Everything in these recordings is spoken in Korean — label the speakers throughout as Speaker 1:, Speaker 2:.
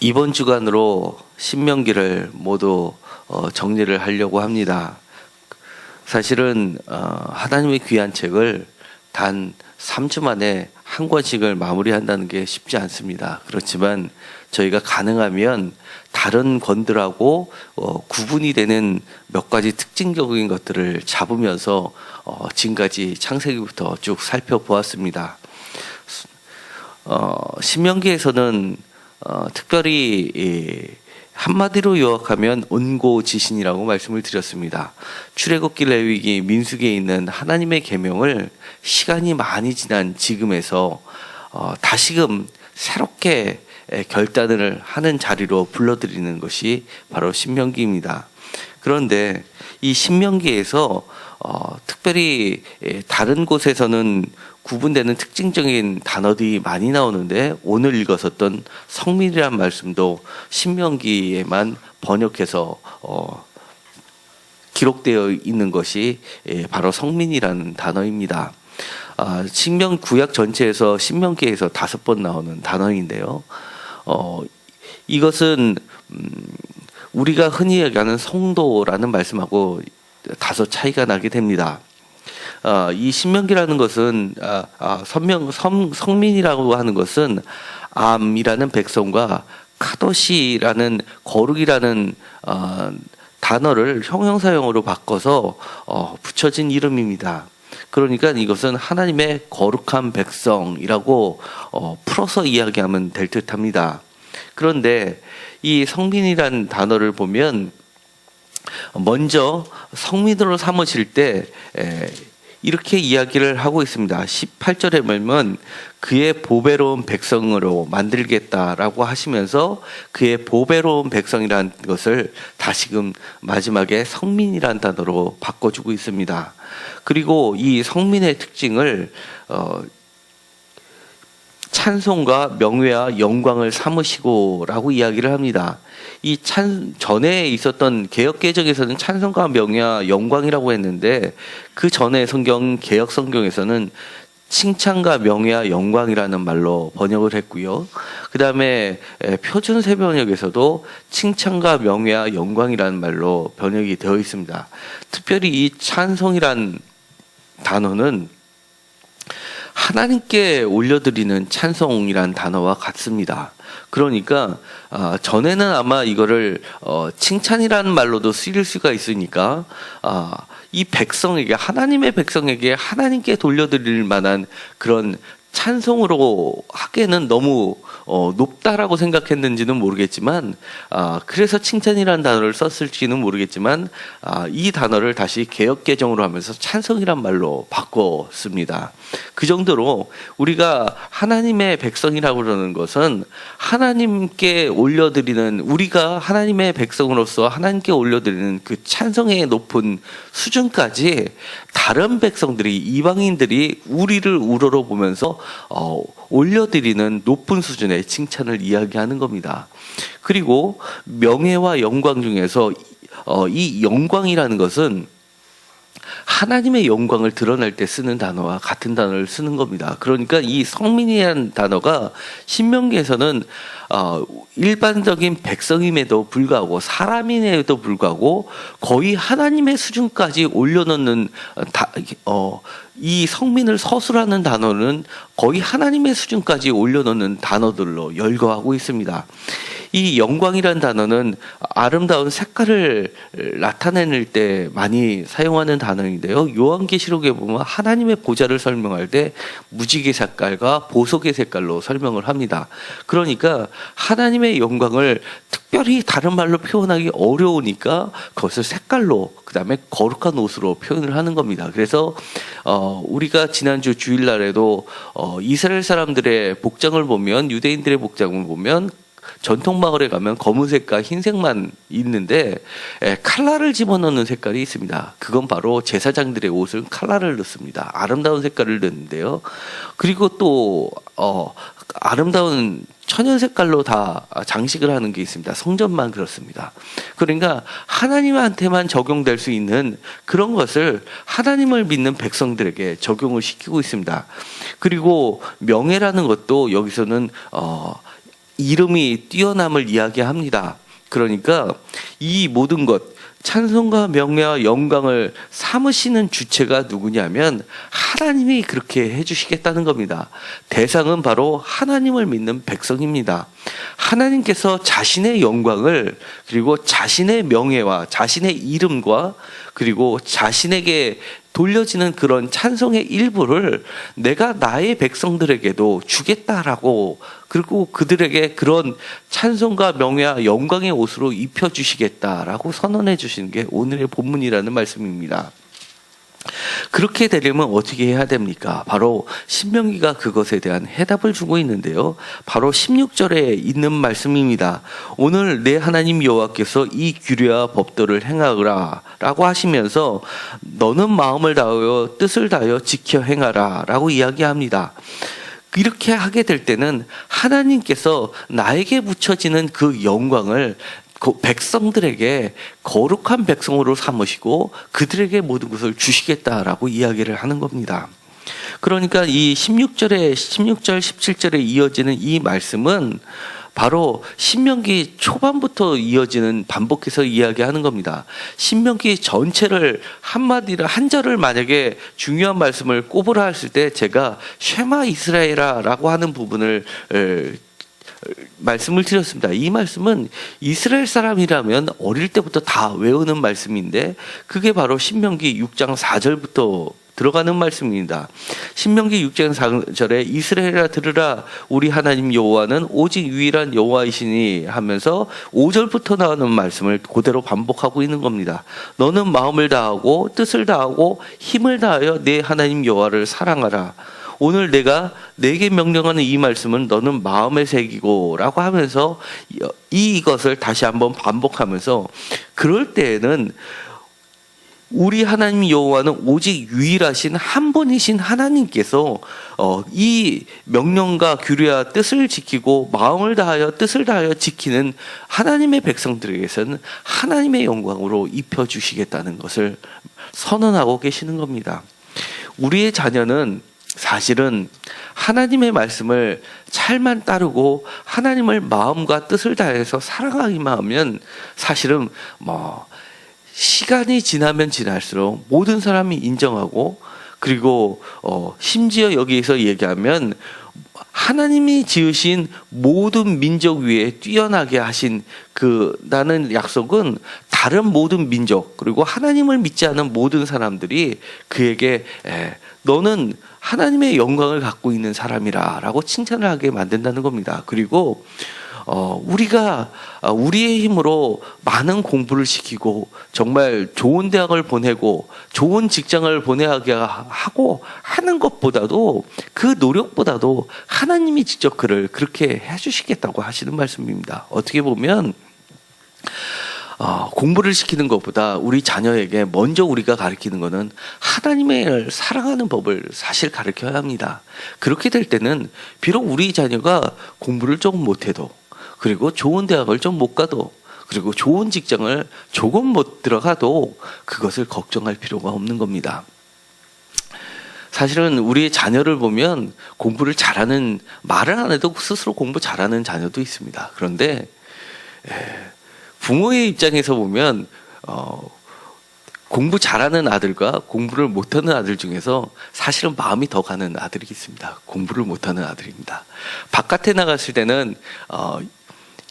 Speaker 1: 이번 주간으로 신명기를 모두 정리를 하려고 합니다. 사실은 하나님의 귀한 책을 단 3주 만에 한 권씩을 마무리한다는 게 쉽지 않습니다. 그렇지만 저희가 가능하면 다른 권들하고 구분이 되는 몇 가지 특징적인 것들을 잡으면서 지금까지 창세기부터 쭉 살펴보았습니다. 신명기에서는 특별히 한마디로 요약하면 온고지신이라고 말씀을 드렸습니다. 출애굽기, 레위기, 민수기에 있는 하나님의 계명을 시간이 많이 지난 지금에서 다시금 새롭게 결단을 하는 자리로 불러들이는 것이 바로 신명기입니다. 그런데 이 신명기에서 특별히 다른 곳에서는 구분되는 특징적인 단어들이 많이 나오는데, 오늘 읽었었던 성민이라는 말씀도 신명기에만 번역해서 기록되어 있는 것이 바로 성민이라는 단어입니다. 신명 구약 전체에서 신명기에서 5번 나오는 단어인데요. 이것은 우리가 흔히 얘기하는 성도라는 말씀하고 다소 차이가 나게 됩니다. 이 신명기라는 것은 성민이라고 하는 것은 암이라는 백성과 카도시라는 거룩이라는 단어를 형용사형으로 바꿔서 붙여진 이름입니다. 그러니까 이것은 하나님의 거룩한 백성이라고 풀어서 이야기하면 될 듯합니다. 그런데 이 성민이라는 단어를 보면 먼저 성민으로 삼으실 때 이렇게 이야기를 하고 있습니다. 18절에 보면 그의 보배로운 백성으로 만들겠다라고 하시면서 그의 보배로운 백성이라는 것을 다시금 마지막에 성민이라는 단어로 바꿔주고 있습니다. 그리고 이 성민의 특징을 찬송과 명예와 영광을 삼으시고라고 이야기를 합니다. 이 전에 있었던 개역개정에서는 찬송과 명예와 영광이라고 했는데, 그 전에 성경 개역 성경에서는 칭찬과 명예와 영광이라는 말로 번역을 했고요. 그 다음에 표준 새번역에서도 칭찬과 명예와 영광이라는 말로 번역이 되어 있습니다. 특별히 이 찬송이란 단어는 하나님께 올려드리는 찬송이란 단어와 같습니다. 그러니까 전에는 아마 이거를 칭찬이라는 말로도 쓰일 수가 있으니까 이 백성에게, 하나님의 백성에게 하나님께 돌려드릴 만한 그런 찬송으로 하기에는 너무 높다라고 생각했는지는 모르겠지만, 그래서 칭찬이라는 단어를 썼을지는 모르겠지만, 이 단어를 다시 개역개정으로 하면서 찬송이란 말로 바꿨습니다. 그 정도로 우리가 하나님의 백성이라고 그러는 것은 하나님께 올려드리는, 우리가 하나님의 백성으로서 하나님께 올려드리는 그 찬송의 높은 수준까지 다른 백성들이, 이방인들이 우리를 우러러보면서 올려드리는 높은 수준의 칭찬을 이야기하는 겁니다. 그리고 명예와 영광 중에서 이 영광이라는 것은 하나님의 영광을 드러낼 때 쓰는 단어와 같은 단어를 쓰는 겁니다. 그러니까 이 성민이라는 단어가 신명기에서는 일반적인 백성임에도 불구하고, 사람임에도 불구하고 거의 하나님의 수준까지 올려놓는 이 성민을 서술하는 단어는 거의 하나님의 수준까지 올려놓는 단어들로 열거하고 있습니다. 이 영광이라는 단어는 아름다운 색깔을 나타낼 때 많이 사용하는 단어인데요. 요한계시록에 보면 하나님의 보좌를 설명할 때 무지개 색깔과 보석의 색깔로 설명을 합니다. 그러니까 하나님의 영광을 특별히 다른 말로 표현하기 어려우니까 그것을 색깔로, 그 다음에 거룩한 옷으로 표현을 하는 겁니다. 그래서 우리가 지난주 주일날에도 이스라엘 사람들의 복장을 보면, 유대인들의 복장을 보면 전통 마을에 가면 검은색과 흰색만 있는데 칼라를 집어넣는 색깔이 있습니다. 그건 바로 제사장들의 옷은 칼라를 넣습니다. 아름다운 색깔을 넣는데요. 그리고 또 아름다운 천연 색깔로 다 장식을 하는 게 있습니다. 성전만 그렇습니다. 그러니까 하나님한테만 적용될 수 있는 그런 것을 하나님을 믿는 백성들에게 적용을 시키고 있습니다. 그리고 명예라는 것도 여기서는 이름이 뛰어남을 이야기합니다. 그러니까 이 모든 것, 찬송과 명예와 영광을 삼으시는 주체가 누구냐면 하나님이 그렇게 해주시겠다는 겁니다. 대상은 바로 하나님을 믿는 백성입니다. 하나님께서 자신의 영광을, 그리고 자신의 명예와 자신의 이름과, 그리고 자신에게 돌려지는 그런 찬송의 일부를 내가 나의 백성들에게도 주겠다라고, 그리고 그들에게 그런 찬송과 명예와 영광의 옷으로 입혀주시겠다라고 선언해 주시는 게 오늘의 본문이라는 말씀입니다. 그렇게 되려면 어떻게 해야 됩니까? 바로 신명기가 그것에 대한 해답을 주고 있는데요. 바로 16절에 있는 말씀입니다. 오늘 내 하나님 여호와께서 이 규례와 법도를 행하라 라고 하시면서 너는 마음을 다하여 뜻을 다하여 지켜 행하라 라고 이야기합니다. 이렇게 하게 될 때는 하나님께서 나에게 붙여지는 그 영광을 백성들에게 거룩한 백성으로 삼으시고 그들에게 모든 것을 주시겠다라고 이야기를 하는 겁니다. 그러니까 이 16절, 17절에 이어지는 이 말씀은 바로 신명기 초반부터 이어지는, 반복해서 이야기하는 겁니다. 신명기 전체를 한마디로, 한 절을 만약에 중요한 말씀을 꼽으라 했을 때 제가 쉐마 이스라엘아라고 하는 부분을 말씀을 드렸습니다. 이 말씀은 이스라엘 사람이라면 어릴 때부터 다 외우는 말씀인데 그게 바로 신명기 6장 4절부터 들어가는 말씀입니다. 신명기 6장 4절에 이스라엘아 들으라 우리 하나님 여호와는 오직 유일한 여호와이시니 하면서 5절부터 나오는 말씀을 그대로 반복하고 있는 겁니다. 너는 마음을 다하고 뜻을 다하고 힘을 다하여 내 하나님 여호와를 사랑하라. 오늘 내가 내게 명령하는 이 말씀은 너는 마음에 새기고 라고 하면서 이것을 다시 한번 반복하면서, 그럴 때에는 우리 하나님 여호와는 오직 유일하신 한 분이신 하나님께서 이 명령과 규례와 뜻을 지키고 마음을 다하여 뜻을 다하여 지키는 하나님의 백성들에게서는 하나님의 영광으로 입혀주시겠다는 것을 선언하고 계시는 겁니다. 우리의 자녀는 사실은 하나님의 말씀을 잘만 따르고 하나님을 마음과 뜻을 다해서 사랑하기만 하면 사실은 시간이 지나면 지날수록 모든 사람이 인정하고, 그리고 심지어 여기에서 얘기하면 하나님이 지으신 모든 민족 위에 뛰어나게 하신 나는 약속은 다른 모든 민족, 그리고 하나님을 믿지 않은 모든 사람들이 그에게 너는 하나님의 영광을 갖고 있는 사람이라 라고 칭찬을 하게 만든다는 겁니다. 그리고 우리가 우리의 힘으로 많은 공부를 시키고 정말 좋은 대학을 보내고 좋은 직장을 보내게 하고 하는 것보다도, 그 노력보다도 하나님이 직접 그를 그렇게 해주시겠다고 하시는 말씀입니다. 어떻게 보면 공부를 시키는 것보다 우리 자녀에게 먼저 우리가 가르치는 것은 하나님을 사랑하는 법을 사실 가르쳐야 합니다. 그렇게 될 때는 비록 우리 자녀가 공부를 조금 못해도, 그리고 좋은 대학을 좀 못 가도, 그리고 좋은 직장을 조금 못 들어가도 그것을 걱정할 필요가 없는 겁니다. 사실은 우리의 자녀를 보면 공부를 잘하는, 말을 안 해도 스스로 공부 잘하는 자녀도 있습니다. 그런데 부모의 입장에서 보면 공부 잘하는 아들과 공부를 못하는 아들 중에서 사실은 마음이 더 가는 아들이 있습니다. 공부를 못하는 아들입니다. 바깥에 나갔을 때는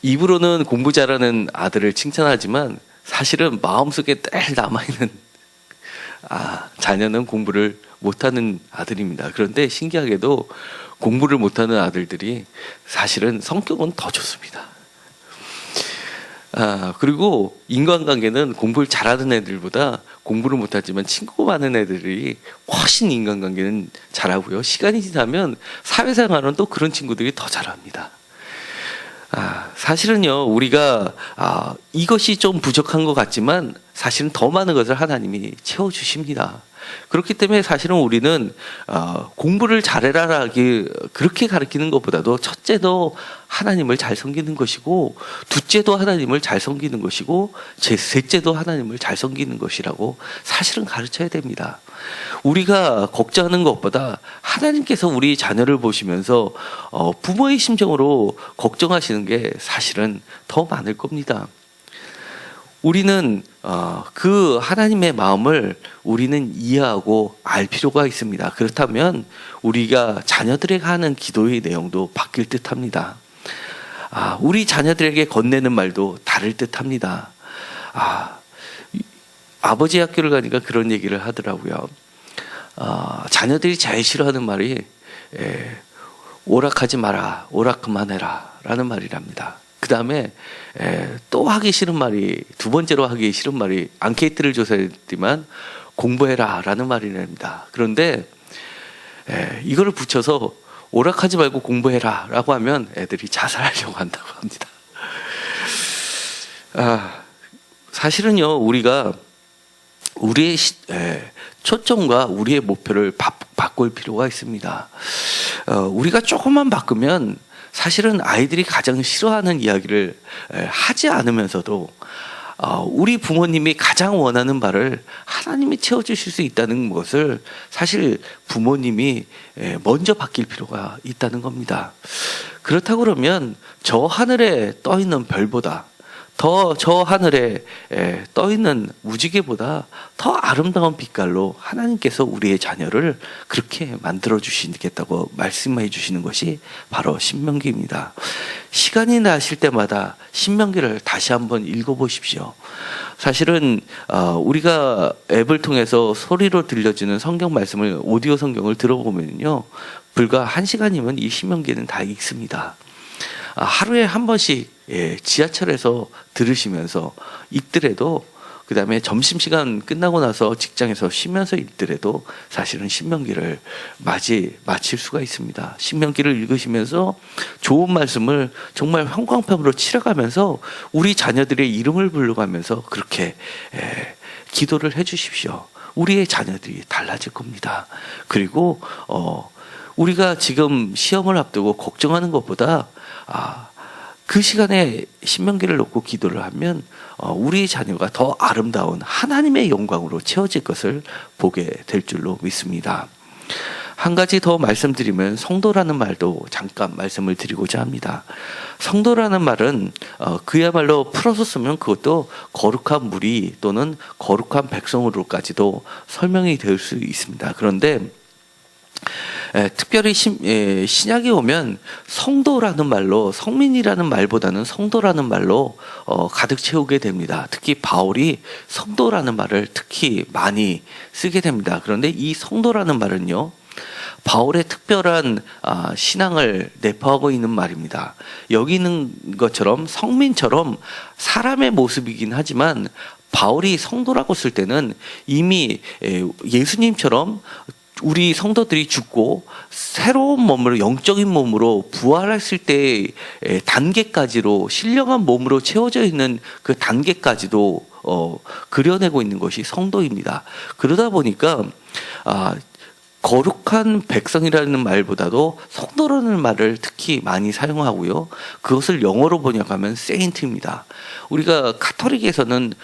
Speaker 1: 입으로는 공부 잘하는 아들을 칭찬하지만 사실은 마음속에 늘 남아있는 자녀는 공부를 못하는 아들입니다. 그런데 신기하게도 공부를 못하는 아들들이 사실은 성격은 더 좋습니다. 그리고 인간관계는 공부를 잘하는 애들보다 공부를 못하지만 친구 많은 애들이 훨씬 인간관계는 잘하고요. 시간이 지나면 사회생활은 또 그런 친구들이 더 잘합니다. 사실은요, 우리가 이것이 좀 부족한 것 같지만 사실은 더 많은 것을 하나님이 채워주십니다. 그렇기 때문에 사실은 우리는 공부를 잘해라 그렇게 가르치는 것보다도 첫째도 하나님을 잘 섬기는 것이고, 둘째도 하나님을 잘 섬기는 것이고, 셋째도 하나님을 잘 섬기는 것이라고 사실은 가르쳐야 됩니다. 우리가 걱정하는 것보다 하나님께서 우리 자녀를 보시면서 부모의 심정으로 걱정하시는 게 사실은 더 많을 겁니다. 우리는 그 하나님의 마음을 우리는 이해하고 알 필요가 있습니다. 그렇다면 우리가 자녀들에게 하는 기도의 내용도 바뀔 듯합니다. 우리 자녀들에게 건네는 말도 다를 듯합니다. 아버지 학교를 가니까 그런 얘기를 하더라고요. 자녀들이 제일 싫어하는 말이 오락하지 마라, 오락 그만해라 라는 말이랍니다. 그 다음에 또 하기 싫은 말이, 두 번째로 하기 싫은 말이, 앙케이트를 조사했지만 공부해라 라는 말이랍니다. 그런데 이거를 붙여서 오락하지 말고 공부해라 라고 하면 애들이 자살하려고 한다고 합니다. 사실은요, 우리가 우리의 초점과 우리의 목표를 바꿀 필요가 있습니다. 우리가 조금만 바꾸면 사실은 아이들이 가장 싫어하는 이야기를 하지 않으면서도 우리 부모님이 가장 원하는 바를 하나님이 채워주실 수 있다는 것을 사실 부모님이 먼저 바뀔 필요가 있다는 겁니다. 그렇다고 그러면 저 하늘에 떠 있는 별보다, 저 하늘에 떠 있는 무지개보다 더 아름다운 빛깔로 하나님께서 우리의 자녀를 그렇게 만들어 주시겠다고 말씀해 주시는 것이 바로 신명기입니다. 시간이 나실 때마다 신명기를 다시 한번 읽어보십시오. 사실은 우리가 앱을 통해서 소리로 들려주는 성경 말씀을, 오디오 성경을 들어보면요, 불과 1시간이면 이 신명기는 다 읽습니다. 하루에 한 번씩 지하철에서 들으시면서 읽더라도, 그 다음에 점심시간 끝나고 나서 직장에서 쉬면서 읽더라도 사실은 신명기를 마칠 수가 있습니다. 신명기를 읽으시면서 좋은 말씀을 정말 형광펜으로 칠해가면서 우리 자녀들의 이름을 부르면서 그렇게 기도를 해 주십시오. 우리의 자녀들이 달라질 겁니다. 그리고 우리가 지금 시험을 앞두고 걱정하는 것보다 그 시간에 신명기를 놓고 기도를 하면 우리 자녀가 더 아름다운 하나님의 영광으로 채워질 것을 보게 될 줄로 믿습니다. 한 가지 더 말씀드리면 성도라는 말도 잠깐 말씀을 드리고자 합니다. 성도라는 말은 그야말로 풀어서 쓰면 그것도 거룩한 무리 또는 거룩한 백성으로까지도 설명이 될 수 있습니다. 그런데 특별히 신약에 오면 성도라는 말로, 성민이라는 말보다는 성도라는 말로 가득 채우게 됩니다. 특히 바울이 성도라는 말을 특히 많이 쓰게 됩니다. 그런데 이 성도라는 말은요, 바울의 특별한 신앙을 내포하고 있는 말입니다. 여기 있는 것처럼 성민처럼 사람의 모습이긴 하지만 바울이 성도라고 쓸 때는 이미 예수님처럼 우리 성도들이 죽고 새로운 몸으로, 영적인 몸으로 부활했을 때의 단계까지로, 신령한 몸으로 채워져 있는 그 단계까지도 그려내고 있는 것이 성도입니다. 그러다 보니까 거룩한 백성이라는 말보다도 성도라는 말을 특히 많이 사용하고요, 그것을 영어로 번역하면 세인트입니다. 우리가 가톨릭에서는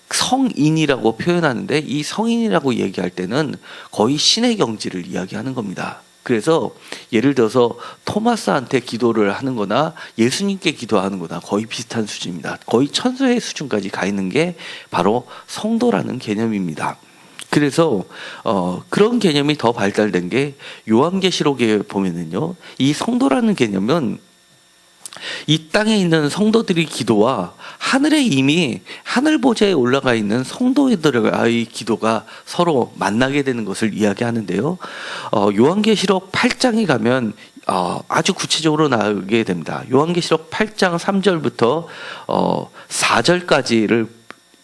Speaker 1: 성인이라고 표현하는데, 이 성인이라고 얘기할 때는 거의 신의 경지를 이야기하는 겁니다. 그래서 예를 들어서 토마스한테 기도를 하는 거나 예수님께 기도하는 거나 거의 비슷한 수준입니다. 거의 천사의 수준까지 가 있는 게 바로 성도라는 개념입니다. 그래서 그런 개념이 더 발달된 게 요한계시록에 보면은요, 이 성도라는 개념은 이 땅에 있는 성도들의 기도와 하늘에 이미 하늘 보좌에 올라가 있는 성도들의 기도가 서로 만나게 되는 것을 이야기하는데요. 요한계시록 8장에 가면 아주 구체적으로 나오게 됩니다. 요한계시록 8장 3절부터 4절까지를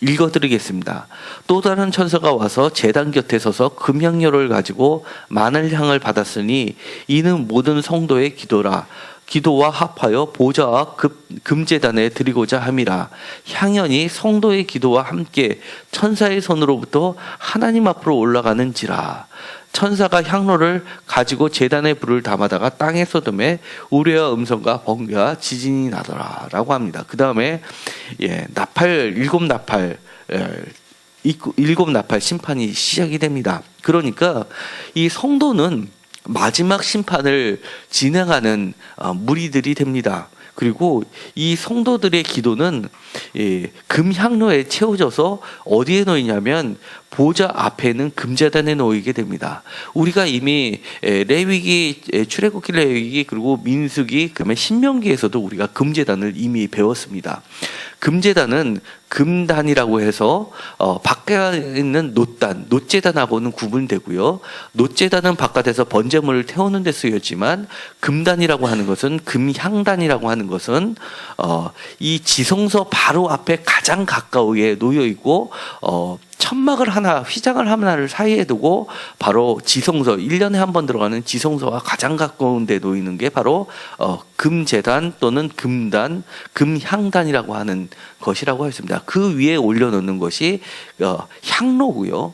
Speaker 1: 읽어드리겠습니다. 또 다른 천사가 와서 제단 곁에 서서 금향료를 가지고 마늘 향을 받았으니 이는 모든 성도의 기도라. 기도와 합하여 보좌와 금제단에 드리고자 함이라. 향연이 성도의 기도와 함께 천사의 손으로부터 하나님 앞으로 올라가는지라. 천사가 향로를 가지고 제단에 불을 담아다가 땅에 쏟음에 우레와 음성과 번개와 지진이 나더라 라고 합니다. 그 다음에 일곱 나팔 심판이 시작이 됩니다. 그러니까 이 성도는 마지막 심판을 진행하는 무리들이 됩니다. 그리고 이 성도들의 기도는 금향로에 채워져서 어디에 놓이냐면 보좌 앞에는 금제단에 놓이게 됩니다. 우리가 이미 레위기, 출애굽기, 레위기, 그리고 민수기, 그다음에 신명기에서도 우리가 금제단을 이미 배웠습니다. 금제단은 금단이라고 해서 밖에 있는 놋제단하고는 구분되고요. 놋제단은 바깥에서 번제물을 태우는 데 쓰였지만 금단이라고 하는 것은 금향단이라고 하는 것은 이 지성소 바로 앞에 가장 가까우에 놓여 있고 천막을 하나, 휘장을 하나를 사이에 두고 바로 지성소, 1년에 한 번 들어가는 지성소와 가장 가까운 데 놓이는 게 바로 금제단 또는 금단, 금향단이라고 하는 것이라고 했습니다. 그 위에 올려놓는 것이 향로고요.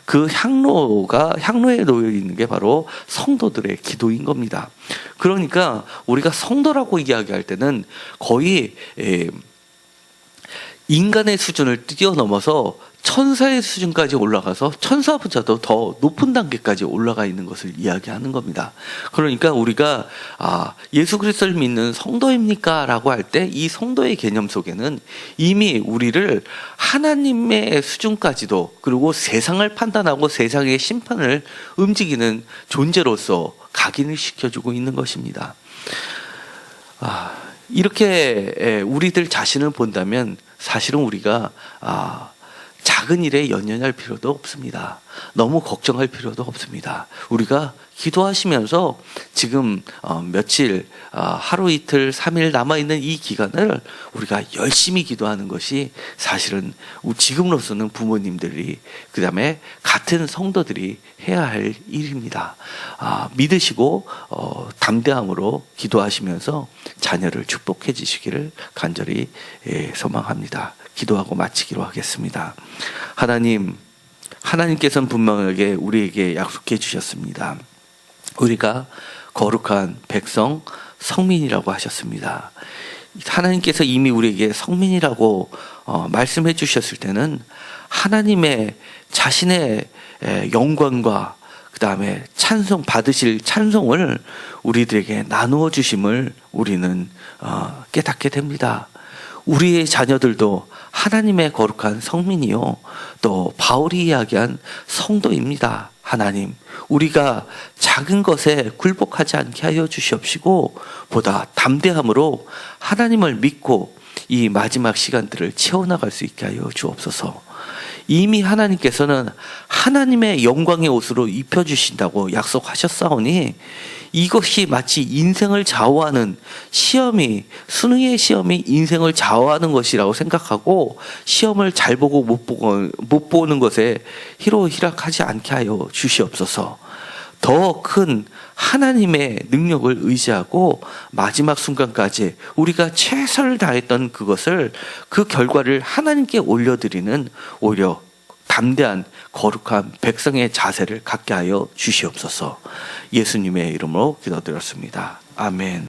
Speaker 1: 그 향로에 놓여 있는 게 바로 성도들의 기도인 겁니다. 그러니까 우리가 성도라고 이야기할 때는 거의 인간의 수준을 뛰어넘어서 천사의 수준까지 올라가서 천사보다도 더 높은 단계까지 올라가 있는 것을 이야기하는 겁니다. 그러니까 우리가 예수 그리스도를 믿는 성도입니까? 라고 할 때 이 성도의 개념 속에는 이미 우리를 하나님의 수준까지도, 그리고 세상을 판단하고 세상의 심판을 움직이는 존재로서 각인을 시켜주고 있는 것입니다. 이렇게 우리들 자신을 본다면 사실은 우리가 작은 일에 연연할 필요도 없습니다. 너무 걱정할 필요도 없습니다. 우리가 기도하시면서 지금 며칠, 하루 이틀, 3일 남아있는 이 기간을 우리가 열심히 기도하는 것이 사실은 지금으로서는 부모님들이, 그 다음에 같은 성도들이 해야 할 일입니다. 믿으시고 담대함으로 기도하시면서 자녀를 축복해 주시기를 간절히 소망합니다. 기도하고 마치기로 하겠습니다. 하나님께서는 분명하게 우리에게 약속해 주셨습니다. 우리가 거룩한 백성, 성민이라고 하셨습니다. 하나님께서 이미 우리에게 성민이라고 말씀해 주셨을 때는 하나님의 자신의 영광과 그 다음에 받으실 찬송을 우리들에게 나누어 주심을 우리는 깨닫게 됩니다. 우리의 자녀들도 하나님의 거룩한 성민이요, 또 바울이 이야기한 성도입니다. 하나님, 우리가 작은 것에 굴복하지 않게 하여 주시옵시고 보다 담대함으로 하나님을 믿고 이 마지막 시간들을 채워나갈 수 있게 하여 주옵소서. 이미 하나님께서는 하나님의 영광의 옷으로 입혀주신다고 약속하셨사오니 이것이 마치 인생을 좌우하는 수능의 시험이 인생을 좌우하는 것이라고 생각하고 시험을 잘 보고 못 보는 것에 희로희락하지 않게 하여 주시옵소서. 더 큰 하나님의 능력을 의지하고 마지막 순간까지 우리가 최선을 다했던 그 결과를 하나님께 올려드리는 오히려 담대한 거룩한 백성의 자세를 갖게 하여 주시옵소서. 예수님의 이름으로 기도드렸습니다. 아멘.